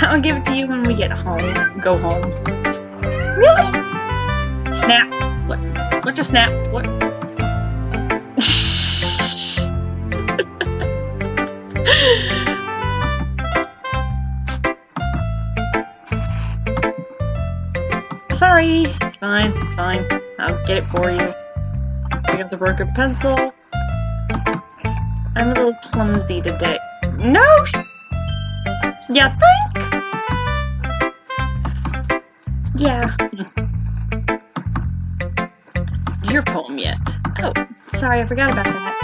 I'll give it to you when we get home. Go home. Really? Snap. What? What just snap? What? Sorry. It's fine. It's fine. I'll get it for you. We have the broken pencil. I'm a little clumsy today. No! You think? Yeah. Your poem yet? Oh, sorry, I forgot about that.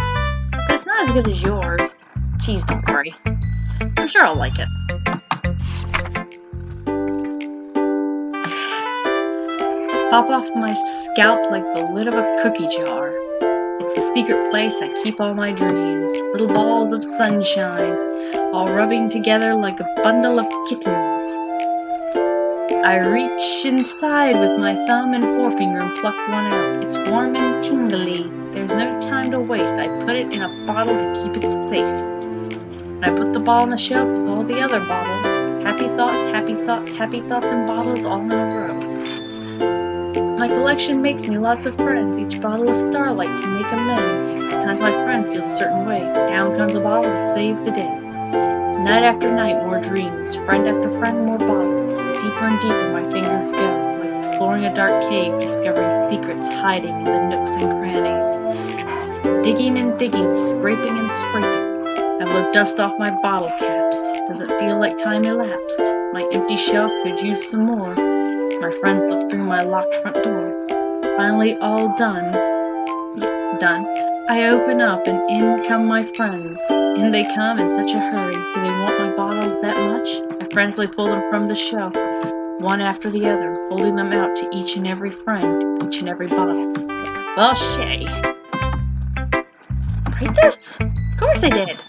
But it's not as good as yours. Jeez, don't worry. I'm sure I'll like it. Pop off my scalp like the lid of a cookie jar. It's the secret place I keep all my dreams. Little balls of sunshine, all rubbing together like a bundle of kittens. I reach inside with my thumb and forefinger and pluck one out. It's warm and tingly. There's no time to waste. I put it in a bottle to keep it safe. And I put the ball on the shelf with all the other bottles. Happy thoughts, happy thoughts, happy thoughts and bottles all in a row. My collection makes me lots of friends. Each bottle is starlight to make amends. Sometimes my friend feels a certain way. Down comes a bottle to save the day. Night after night, more dreams. Friend after friend, more bottles. Deeper and deeper my fingers go, like exploring a dark cave, discovering secrets hiding in the nooks and crannies. Digging and digging, scraping and scraping. I've lived dust off my bottle caps. Doesn't feel like time elapsed. My empty shelf could use some more. My friends look through my locked front door. Finally, all done. I open up and in come my friends. In they come in such a hurry. Do they want my bottles that much? I frantically pull them from the shelf, one after the other, holding them out to each and every friend, each and every bottle. Well, Shay. Write this? Of course I did.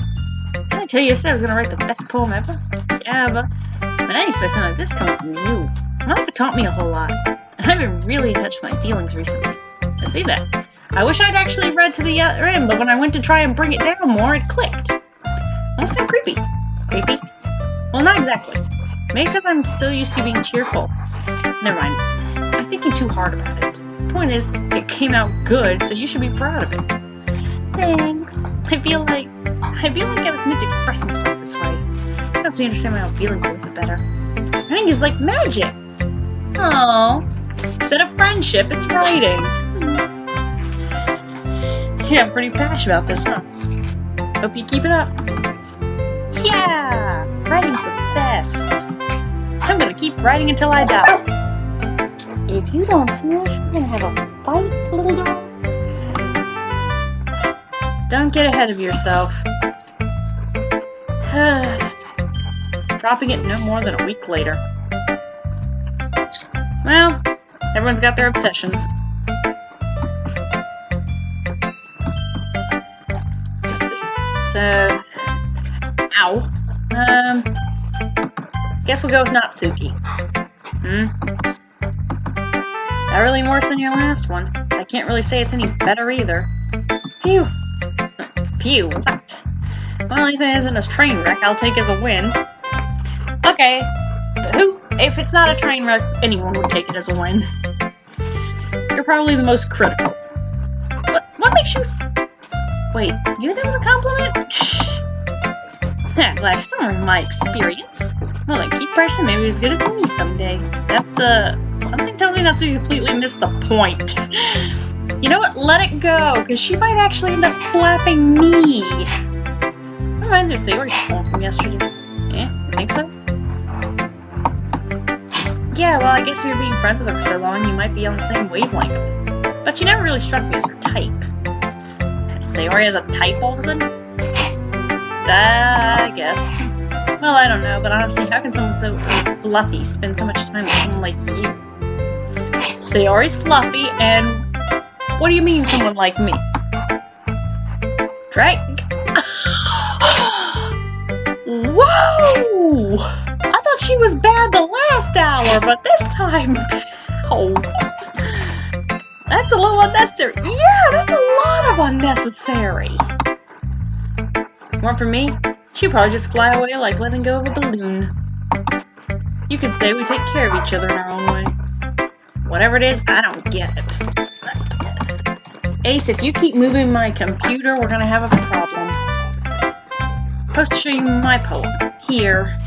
Didn't I tell you yesterday I was going to write the best poem ever? Yeah, but I didn't expect something like this coming from you. Monika taught me a whole lot, and I've been really in touch with my feelings recently. I see that. I wish I'd actually read to the end, but when I went to try and bring it down more, it clicked. Almost kind of creepy. Creepy? Well, not exactly. Maybe because I'm so used to being cheerful. Never mind. I'm thinking too hard about it. The point is, it came out good, so you should be proud of it. Thanks. I feel like I was meant to express myself this way. It helps me understand my own feelings a little bit better. Writing is like magic. Oh, instead of friendship, it's writing. Yeah, I'm pretty passionate about this, huh? Hope you keep it up. Yeah, writing's the best. I'm gonna keep writing until I die. If you don't finish, we're gonna have a fight, little dog. Don't get ahead of yourself. Dropping it no more than a week later. Well, everyone's got their obsessions. Let's see. So, ow. Guess we'll go with Natsuki. Not really worse than your last one. I can't really say it's any better either. Phew. Phew, what? Well, anything that isn't a train wreck, I'll take as a win. Okay, but if it's not a train wreck, anyone would take it as a win. You're probably the most critical. What makes you wait, you knew that was a compliment? Yeah, glad some of my experience. Well, then keep pressing, maybe as good as me someday. That's, something tells me that's where you completely missed the point. You know what, let it go, because she might actually end up slapping me. That reminds me of Sayori's poem from yesterday. Yeah, you think so? Yeah, well, I guess if you're being friends with her for so long, you might be on the same wavelength. But you never really struck me as her type. Sayori has a type all of a sudden? I guess. Well, I don't know, but honestly, how can someone so fluffy spend so much time with someone like you? Sayori's fluffy, and what do you mean someone like me? Drag? Whoa! I thought she was bad the last hour, but this time... Oh. That's a little unnecessary. Yeah, that's a lot of unnecessary. More for me? She'd probably just fly away like letting go of a balloon. You could say we take care of each other in our own way. Whatever it is, I don't get it. Ace, if you keep moving my computer, we're gonna have a problem. I'm supposed to show you my poem. Here.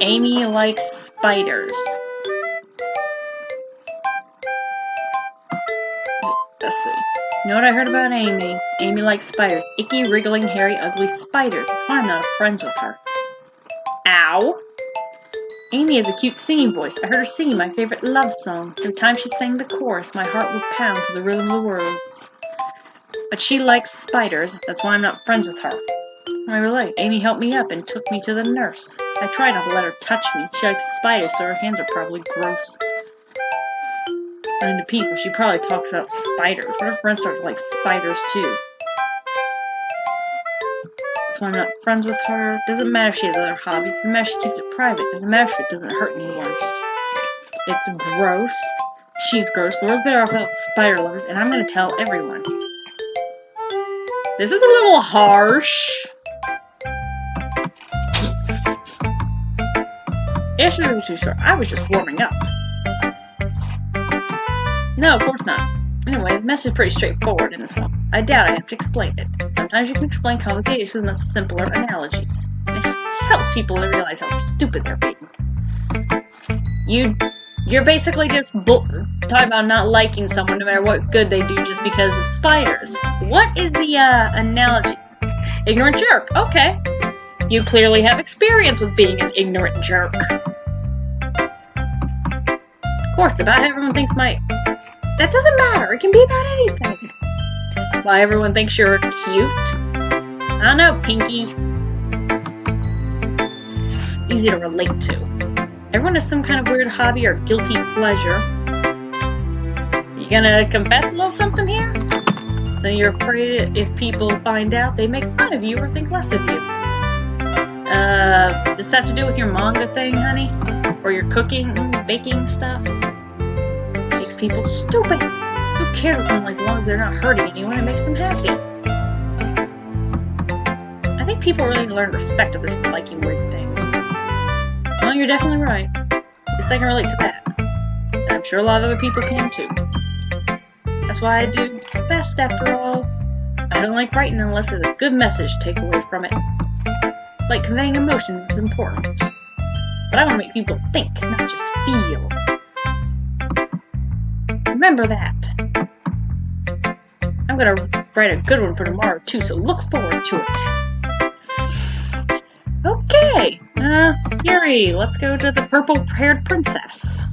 Amy likes spiders. Let's see. You know what I heard about Amy? Amy likes spiders. Icky, wriggling, hairy, ugly spiders. That's why I'm not friends with her. Ow! Amy has a cute singing voice. I heard her singing my favorite love song. Every time she sang the chorus, my heart would pound to the rhythm of the words. But she likes spiders. That's why I'm not friends with her. I relate. Amy helped me up and took me to the nurse. I tried not to let her touch me. She likes spiders, so her hands are probably gross. And to people, she probably talks about spiders. What if her friends start to like spiders too? That's why I'm not friends with her. Doesn't matter if she has other hobbies. Doesn't matter if she keeps it private. Doesn't matter if it doesn't hurt anyone. It's gross. She's gross. The world's better off without spider lovers, and I'm gonna tell everyone. This is a little harsh. It shouldn't be too short. I was just warming up. No, of course not. Anyway, the message is pretty straightforward in this one. I doubt I have to explain it. Sometimes you can explain complicated issues with much simpler analogies. This helps people to realize how stupid they're being. You're basically just talking about not liking someone no matter what good they do just because of spiders. What is the analogy? Ignorant jerk. Okay. You clearly have experience with being an ignorant jerk. Of course, about how everyone thinks That doesn't matter. It can be about anything. Why everyone thinks you're cute? I don't know, Pinky. Easy to relate to. Everyone has some kind of weird hobby or guilty pleasure. You gonna confess a little something here? So you're afraid if people find out, they make fun of you or think less of you. Does this have to do with your manga thing, honey? Or your cooking, baking stuff? Makes people stupid. Who cares what someone likes as long as they're not hurting anyone? It makes them happy. I think people really need to learn respect others for liking weird things. Well, you're definitely right. At least I can relate to that. And I'm sure a lot of other people can too. That's why I do best after all. I don't like writing unless there's a good message to take away from it. Like conveying emotions is important. But I want to make people think, not just feel. Remember that. I'm gonna write a good one for tomorrow too, so look forward to it. Okay, Yuri, let's go to the purple-haired princess.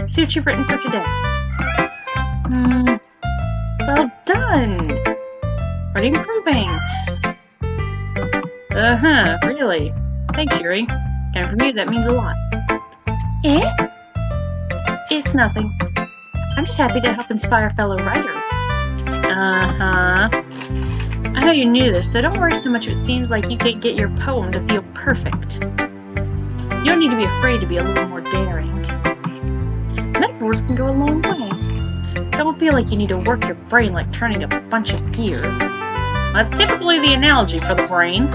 See what you've written for today. Well done. Already improving. Really. Thanks, Yuri. And from you, that means a lot. Eh? It's nothing. I'm just happy to help inspire fellow writers. I know you knew this, so don't worry so much if it seems like you can't get your poem to feel perfect. You don't need to be afraid to be a little more daring. Metaphors can go a long way. Don't feel like you need to work your brain like turning a bunch of gears. That's typically the analogy for the brain.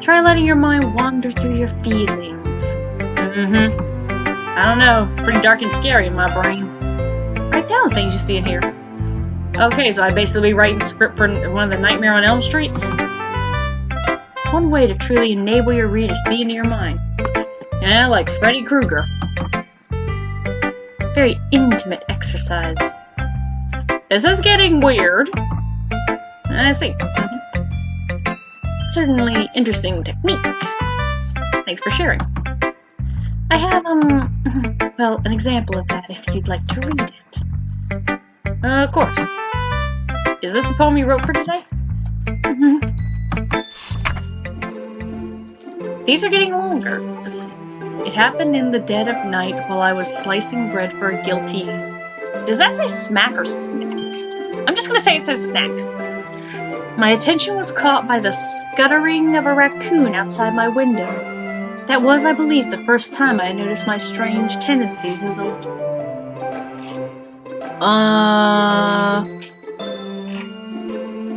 Try letting your mind wander through your feelings. I don't know, it's pretty dark and scary in my brain. Write down things you see in here. Okay, so I basically be writing a script for one of the Nightmare on Elm Streets. One way to truly enable your reader to see into your mind. Yeah, like Freddy Krueger. Very intimate exercise. This is getting weird. I see. Certainly interesting technique. Thanks for sharing. I have, well, an example of that if you'd like to read it. Of course. Is this the poem you wrote for today? These are getting longer. It happened in the dead of night while I was slicing bread for a guilty... Does that say smack or snack? I'm just gonna say it says snack. My attention was caught by the scuttering of a raccoon outside my window. That was, I believe, the first time I noticed my strange tendencies as a...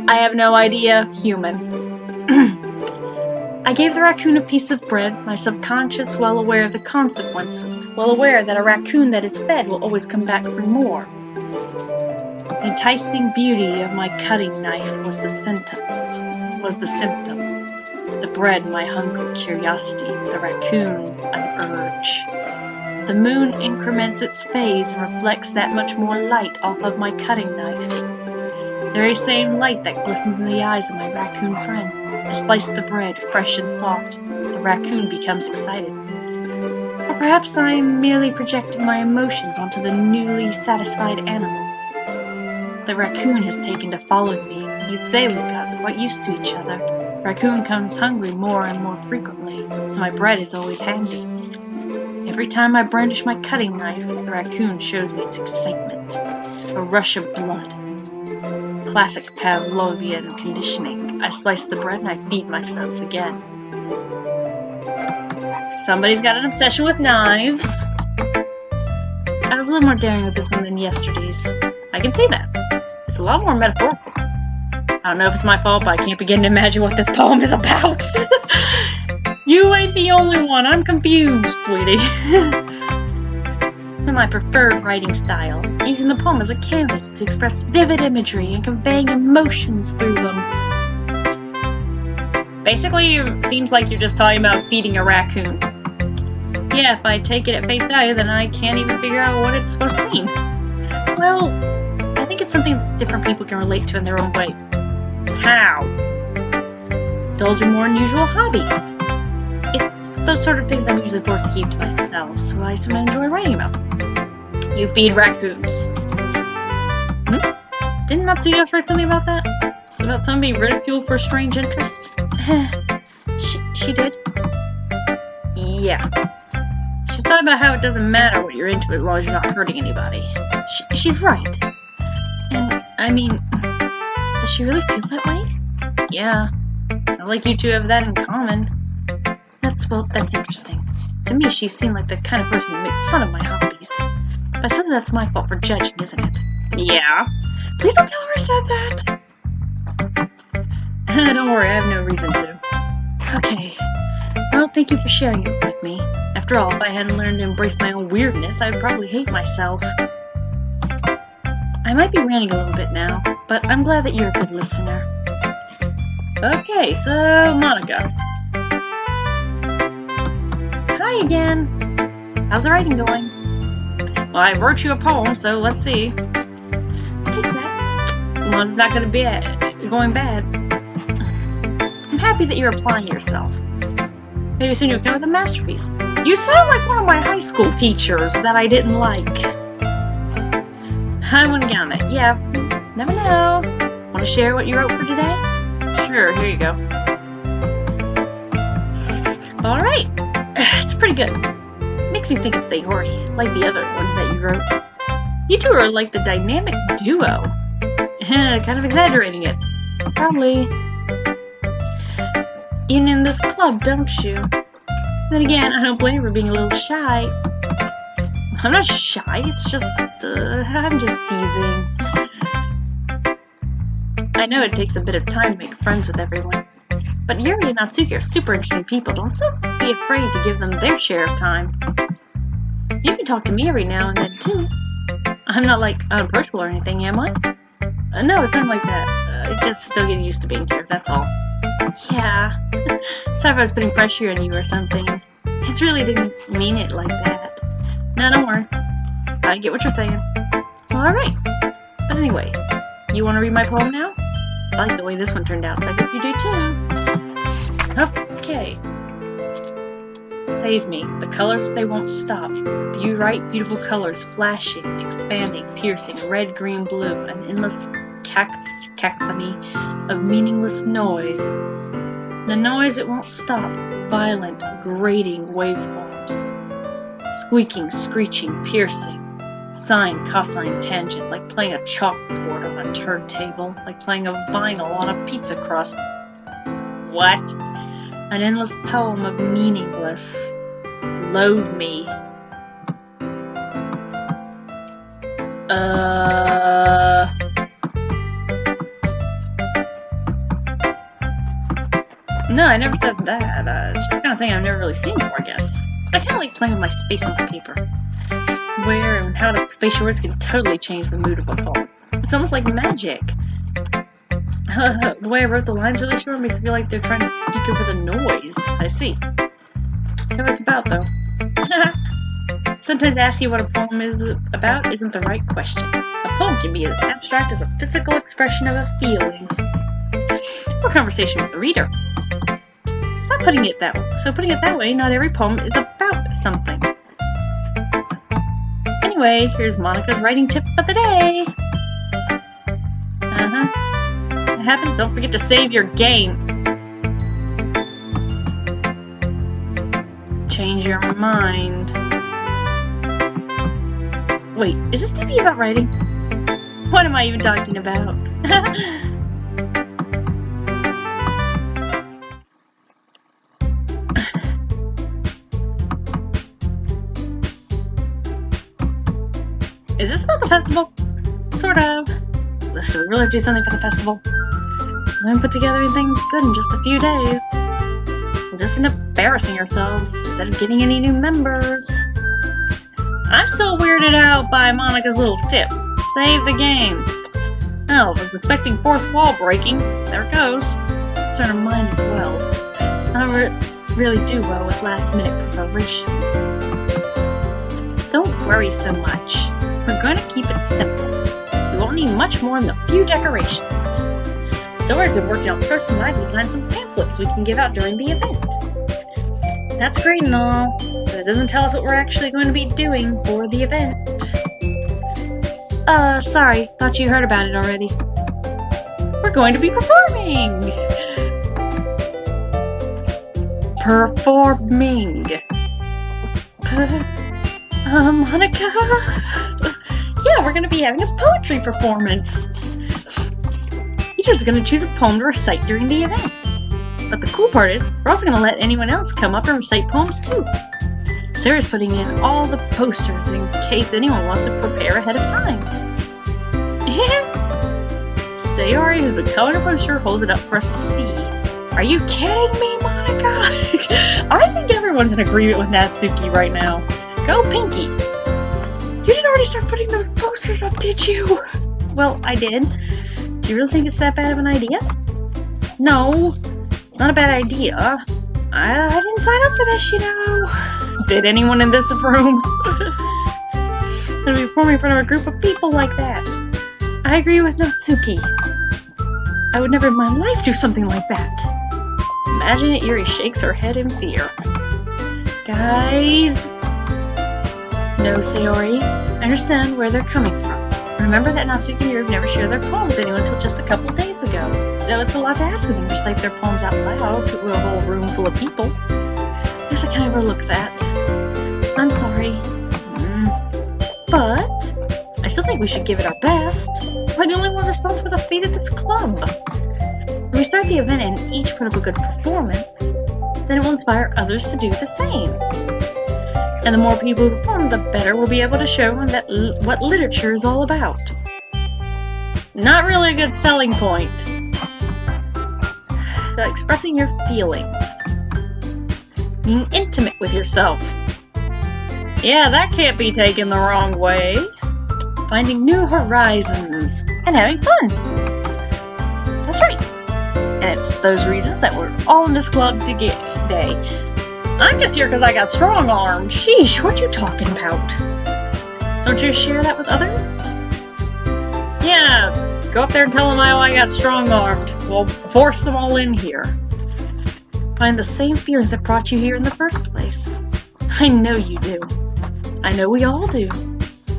I have no idea. Human. I gave the raccoon a piece of bread, my subconscious well aware of the consequences, well aware that a raccoon that is fed will always come back for more. The enticing beauty of my cutting knife was the symptom. The bread, my hungry curiosity, the raccoon, an urge. The moon increments its phase and reflects that much more light off of my cutting knife. The very same light that glistens in the eyes of my raccoon friend. I slice the bread, fresh and soft. The raccoon becomes excited. Or perhaps I'm merely projecting my emotions onto the newly satisfied animal. The raccoon has taken to following me. You'd say we've gotten quite used to each other. The raccoon comes hungry more and more frequently, so my bread is always handy. Every time I brandish my cutting knife, the raccoon shows me its excitement. A rush of blood. Classic Pavlovian conditioning. I slice the bread and I feed myself again. Somebody's got an obsession with knives. I was a little more daring with this one than yesterday's. I can see that. It's a lot more metaphorical. I don't know if it's my fault, but I can't begin to imagine what this poem is about. You ain't the only one. I'm confused, sweetie. My preferred writing style, using the poem as a canvas to express vivid imagery and conveying emotions through them. Basically, it seems like you're just talking about feeding a raccoon. Yeah, if I take it at face value, then I can't even figure out what it's supposed to mean. Well, I think it's something that different people can relate to in their own way. How? Indulge in more unusual hobbies. It's those sort of things I'm usually forced to keep to myself, so I sometimes enjoy writing about them. You feed raccoons. Didn't Natsuya write something about that? It's about somebody ridiculed for a strange interest? She did? Yeah. She's talking about how it doesn't matter what you're into as long as you're not hurting anybody. She's right. And, I mean, does she really feel that way? Yeah. Sounds like you two have that in common. That's interesting. To me, she seemed like the kind of person who made fun of my hobbies. But I suppose that's my fault for judging, isn't it? Yeah. Please don't tell her I said that. Don't worry, I have no reason to. Okay. Well, thank you for sharing it with me. After all, if I hadn't learned to embrace my own weirdness, I would probably hate myself. I might be ranting a little bit now, but I'm glad that you're a good listener. Okay, so Monika. Hi again. How's the writing going? Well, I wrote you a poem, so let's see. Take that. Well, it's not going to be going bad. I'm happy that you're applying yourself. Maybe soon you'll come with a masterpiece. You sound like one of my high school teachers that I didn't like. I wouldn't count that. Yeah, never know. Want to share what you wrote for today? Sure, here you go. Alright. It's pretty good. Makes me think of Sayori, like the other one that you wrote. You two are like the dynamic duo. Kind of exaggerating it. Probably. Even in this club, don't you? Then again, I don't blame her for being a little shy. I'm not shy, it's just, I'm just teasing. I know it takes a bit of time to make friends with everyone. But Yuri and Natsuki are super interesting people. Don't so be afraid to give them their share of time. You can talk to me every now and then, too. I'm not, like, unapproachable or anything, am I? No, it's not like that. I just still getting used to being here, that's all. Yeah. Sorry if I was putting pressure on you or something. It really didn't mean it like that. No, don't worry. I get what you're saying. Alright. But anyway, you want to read my poem now? I like the way this one turned out, so I hope you do too. Okay. Save me. The colors, they won't stop. Bright, beautiful colors, flashing, expanding, piercing, red, green, blue, an endless cacophony of meaningless noise. The noise, it won't stop. Violent, grating waveforms. Squeaking, screeching, piercing. Sine, cosine, tangent, like playing a chalkboard on a turntable, like playing a vinyl on a pizza crust. What? An endless poem of meaningless. Load me. No, I never said that. It's just the kind of thing I've never really seen before, I guess. I kind of like playing with my space on the paper. Where and how the spatial words can totally change the mood of a poem. It's almost like magic. The way I wrote the lines really sure makes me feel like they're trying to speak over the noise. I see. That's what it's about, though. Sometimes asking what a poem is about isn't the right question. A poem can be as abstract as a physical expression of a feeling. Or conversation with the reader. Stop putting it that way. So putting it that way, not every poem is about something. Anyway, here's Monika's writing tip of the day. It happens, don't forget to save your game. Change your mind. Wait, is this TV about writing? What am I even talking about? Is this about the festival? Sort of. Do we really have to do something for the festival? We haven't put together anything good in just a few days. We'll just end up embarrassing ourselves instead of getting any new members. I'm still weirded out by Monika's little tip. Save the game. Oh, I was expecting fourth wall breaking. There it goes. Concern of mine as well. I don't really do well with last minute preparations. Don't worry so much. We're going to keep it simple. We won't need much more than a few decorations. Sora's been working on first and I've designed some pamphlets we can give out during the event. That's great and all, but it doesn't tell us what we're actually going to be doing for the event. Sorry, thought you heard about it already. We're going to be performing! Monika? Yeah, we're going to be having a poetry performance. Each is going to choose a poem to recite during the event. But the cool part is, we're also going to let anyone else come up and recite poems too. Sarah's putting in all the posters in case anyone wants to prepare ahead of time. Sayori, who's been coloring a brochure, holds it up for us to see. Are you kidding me, Monika? I think everyone's in agreement with Natsuki right now. Go Pinky! You didn't already start putting those posters up, did you? Well, I did. Do you really think it's that bad of an idea? No, it's not a bad idea. I didn't sign up for this, you know. Did anyone in this room? To be performing in front of a group of people like that. I agree with Natsuki. I would never in my life do something like that. Imagine it, Yuri shakes her head in fear. Guys. No, Sayori. I understand where they're coming from. Remember that Natsuki and Yuri have never shared their poems with anyone until just a couple days ago. So it's a lot to ask of them to recite their poems out loud to a whole room full of people. I guess I can overlook that. I'm sorry. But I still think we should give it our best. We're the only ones responsible for the fate of this club. When we start the event and each put up a good performance, then it will inspire others to do the same. And the more people who perform, the better we'll be able to show them that what literature is all about. Not really a good selling point. Expressing your feelings. Being intimate with yourself. Yeah, that can't be taken the wrong way. Finding new horizons. And having fun. That's right. And it's those reasons that we're all in this club today. I'm just here because I got strong-armed. Sheesh, what you talking about? Don't you share that with others? Yeah, go up there and tell them how I got strong-armed. We'll force them all in here. Find the same feelings that brought you here in the first place. I know you do. I know we all do.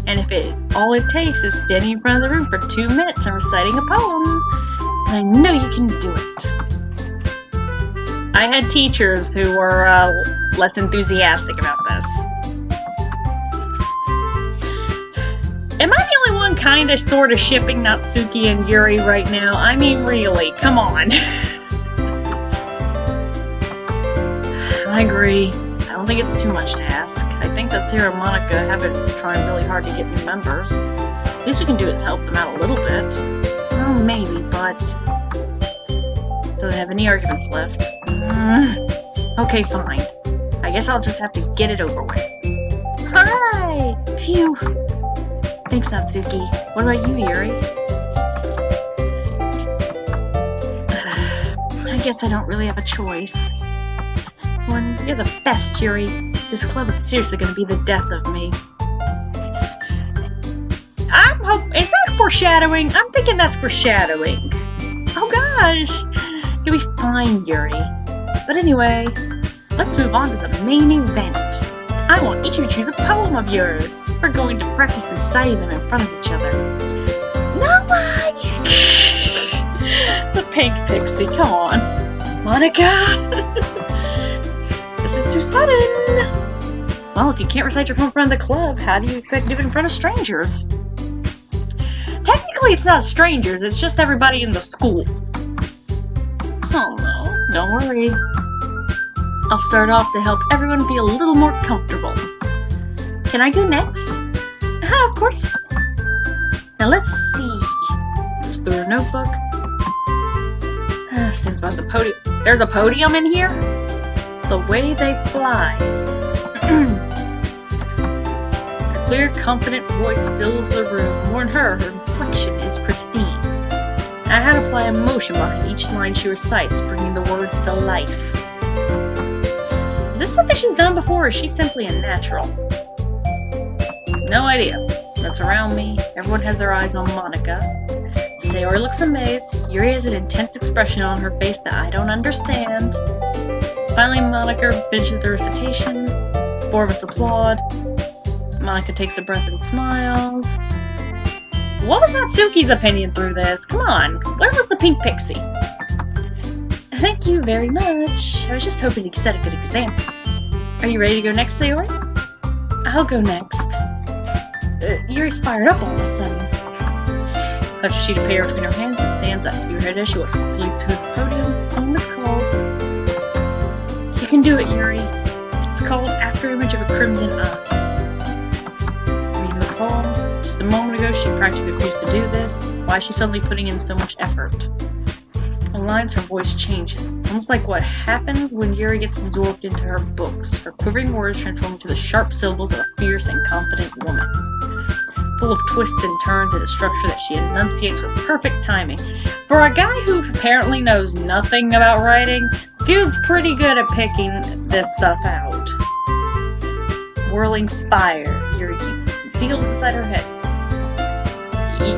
And if all it takes is standing in front of the room for 2 minutes and reciting a poem, I know you can do it. I had teachers who were less enthusiastic about this. Am I the only one kind of sort of shipping Natsuki and Yuri right now? I mean, really, come on. I agree. I don't think it's too much to ask. I think that Sarah and Monika have been trying really hard to get new members. The least we can do is help them out a little bit. Well, maybe, but don't have any arguments left. Okay, fine. I guess I'll just have to get it over with. Hi! Phew! Thanks, Natsuki. What about you, Yuri? I guess I don't really have a choice. You're the best, Yuri. This club is seriously gonna be the death of me. Is that foreshadowing? I'm thinking that's foreshadowing. Oh gosh! You'll be fine, Yuri. But anyway, let's move on to the main event. I want each of you to choose a poem of yours. We're going to practice reciting them in front of each other. No way! The pink pixie, come on. Monika! This is too sudden! Well, if you can't recite your poem in front of the club, how do you expect to do it in front of strangers? Technically, it's not strangers, it's just everybody in the school. Oh no, don't worry. I'll start off to help everyone be a little more comfortable. Can I go next? Of course. Now let's see. There's the notebook. Stands by the podium. There's a podium in here? The way they fly. Her clear, confident voice fills the room. More than her inflection is pristine. I had to apply emotion behind each line she recites, bringing the words to life. Is this something she's done before, or is she simply a natural? No idea. That's around me. Everyone has their eyes on Monika. Sayori looks amazed. Yuri has an intense expression on her face that I don't understand. Finally, Monika finishes the recitation. Four of us applaud. Monika takes a breath and smiles. What was Natsuki's opinion through this? Come on. Where was the pink pixie? Thank you very much. I was just hoping to set a good example. Are you ready to go next, Sayori? I'll go next. Yuri's fired up all of a sudden. Touches a sheet of paper between her hands and stands up. Your head as she walks quickly to the podium. Poem is called. You can do it, Yuri. It's called After Image of a Crimson Eye. Reading the poem. Just a moment ago, she practically refused to do this. Why is she suddenly putting in so much effort? On lines, her voice changes. It's almost like what happens when Yuri gets absorbed into her books. Her quivering words transform into the sharp syllables of a fierce and confident woman. Full of twists and turns in a structure that she enunciates with perfect timing. For a guy who apparently knows nothing about writing, dude's pretty good at picking this stuff out. Whirling fire, Yuri keeps concealed inside her head.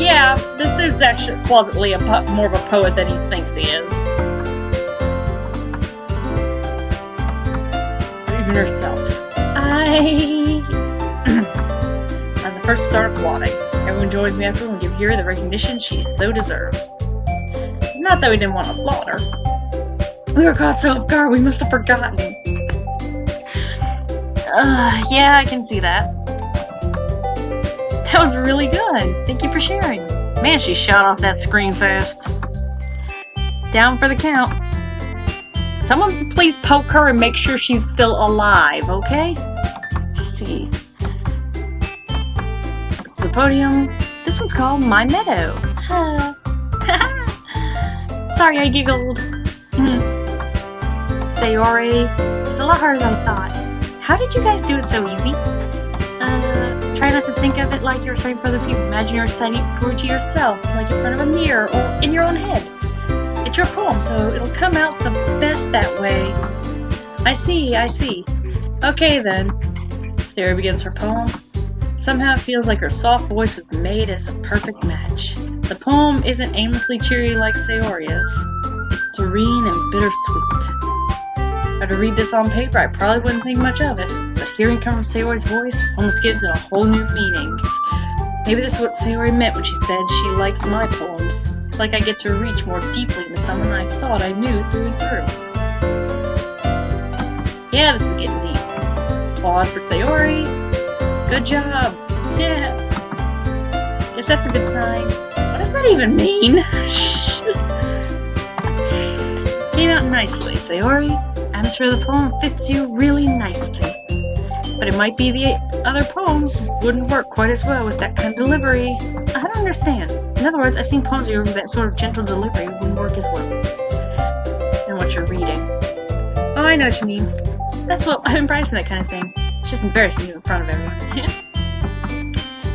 Yeah, this dude's actually plausibly more of a poet than he thinks he is. Even herself. I'm the first to start applauding. Everyone joins me after and give Yuri the recognition she so deserves. Not that we didn't want to applaud her. We were caught so off guard, we must have forgotten. Yeah, I can see that. That was really good. Thank you for sharing. Man, she shot off that screen fast. Down for the count. Someone please poke her and make sure she's still alive, okay? Let's see. It's the podium. This one's called My Meadow. Sorry, I giggled. Sayori, it's a lot harder than I thought. How did you guys do it so easy? Try not to think of it like you're reciting for other people. Imagine you're reciting it to yourself, like in front of a mirror or in your own head. It's your poem, so it'll come out the best that way. I see. Okay then. Sayori begins her poem. Somehow it feels like her soft voice was made as a perfect match. The poem isn't aimlessly cheery like Sayori's. It's serene and bittersweet. If I were to read this on paper, I probably wouldn't think much of it, but hearing it come from Sayori's voice almost gives it a whole new meaning. Maybe this is what Sayori meant when she said she likes my poems. It's like I get to reach more deeply into someone I thought I knew through and through. Yeah, this is getting deep. Applaud for Sayori. Good job. Yeah. Guess that's a good sign. What does that even mean? Came out nicely, Sayori. Atmosphere of the poem fits you really nicely. But it might be the other poems wouldn't work quite as well with that kind of delivery. I don't understand. In other words, I've seen poems with that sort of gentle delivery wouldn't work as well. And what you're reading. I know what you mean. That's what I'm embracing, that kind of thing. It's just embarrassing you in front of everyone.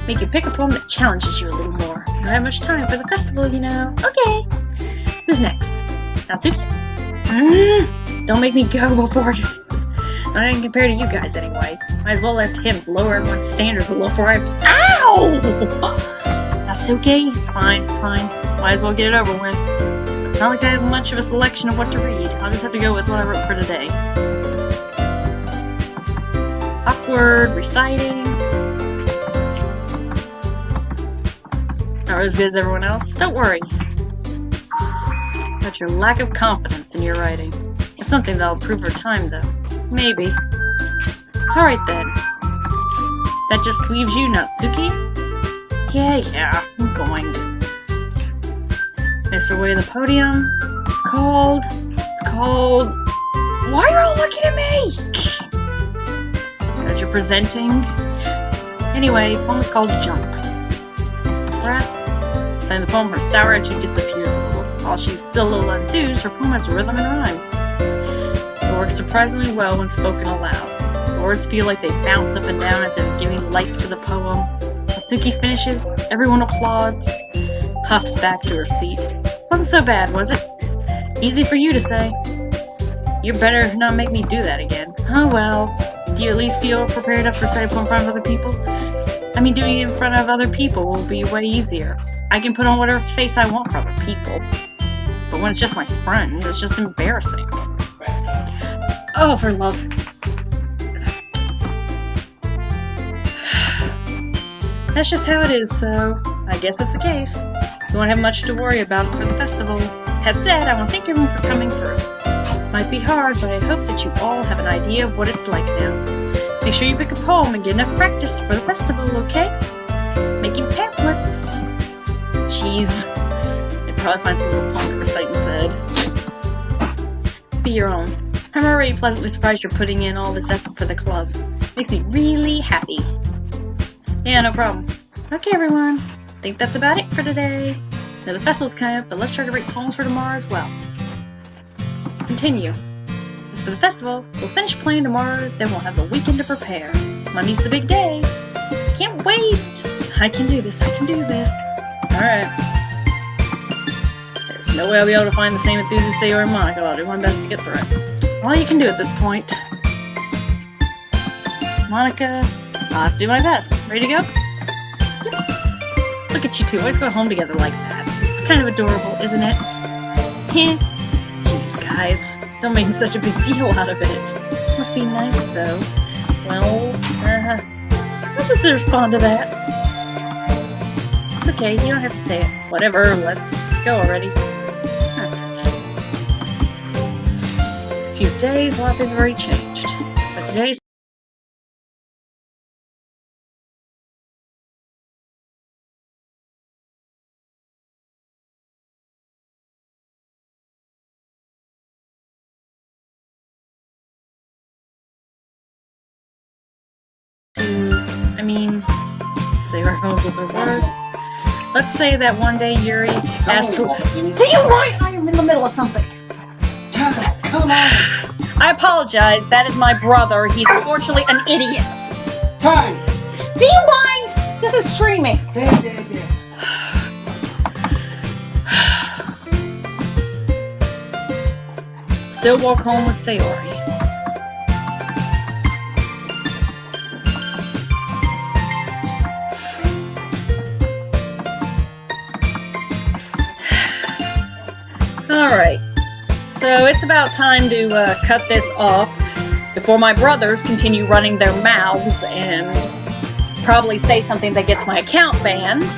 Make you pick a poem that challenges you a little more. You don't have much time for the festival, you know. Okay. Who's next? Natsuki? Don't make me go before. Not even compared to you guys, anyway. Might as well let him lower everyone's standards a little before I. Ow! Natsuki? It's fine. It's fine. Might as well get it over with. It's not like I have much of a selection of what to read. I'll just have to go with what I wrote for today. Awkward reciting. Not as good as everyone else. Don't worry. About your lack of confidence in your writing. It's something that'll improve over time, though. Maybe. Alright then. That just leaves you, Natsuki? Yeah, I'm going. Make your way to the podium. It's called... Why are you all looking at me? As you're presenting. Anyway, the poem is called Jump. Breath. Sign the poem, her sour edge disappears a little. While she's still a little enthused, her poem has rhythm and rhyme. It works surprisingly well when spoken aloud. The words feel like they bounce up and down as if giving life to the poem. Natsuki finishes, everyone applauds, huffs back to her seat. Wasn't so bad, was it? Easy for you to say. You better not make me do that again. Oh well. Do you at least feel prepared enough to recite a poem in front of other people? I mean, doing it in front of other people will be way easier. I can put on whatever face I want for other people. But when it's just my friends, it's just embarrassing. Oh, for love. That's just how it is, so I guess that's the case. You won't have much to worry about for the festival. That said, I want to thank everyone for coming through. Might be hard, but I hope that you all have an idea of what it's like now. Make sure you pick a poem and get enough practice for the festival, okay? Making pamphlets. Jeez. I'd probably find some little poem to recite instead. Be your own. I'm already pleasantly surprised you're putting in all this effort for the club. Makes me really happy. Yeah, no problem. Okay, everyone. I think that's about it for today. Now the festival's coming up, but let's try to write poems for tomorrow as well. Continue. As for the festival, we'll finish playing tomorrow, then we'll have the weekend to prepare. Monday's the big day. Can't wait! I can do this, I can do this. Alright. There's no way I'll be able to find the same enthusiasts as Yuri and Monika, but I'll do my best to get through it. All you can do at this point. Monika, I'll have to do my best. Ready to go? Look at you two, always go home together like that. It's kind of adorable, isn't it? Heh. Jeez, guys. Don't make such a big deal out of it. Must be nice, though. Well, let's just respond to that. It's okay, you don't have to say it. Whatever, let's go already. A few days, a lot of things have already changed. But today's say our goals with our words. Let's say that one day Yuri asked to. Do you mind? I am in the middle of something. Come on. I apologize. That is my brother. He's unfortunately an idiot. Time. Do you mind? This is streaming. There. Still walk home with Sayori. Alright, so it's about time to cut this off before my brothers continue running their mouths and probably say something that gets my account banned.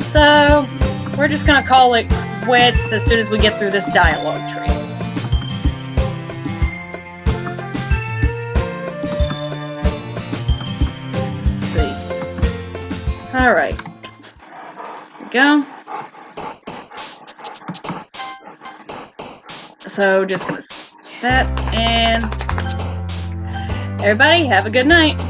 So, we're just gonna call it quits as soon as we get through this dialogue tree. Let's see. Alright. Here we go. So just gonna that, and everybody have a good night.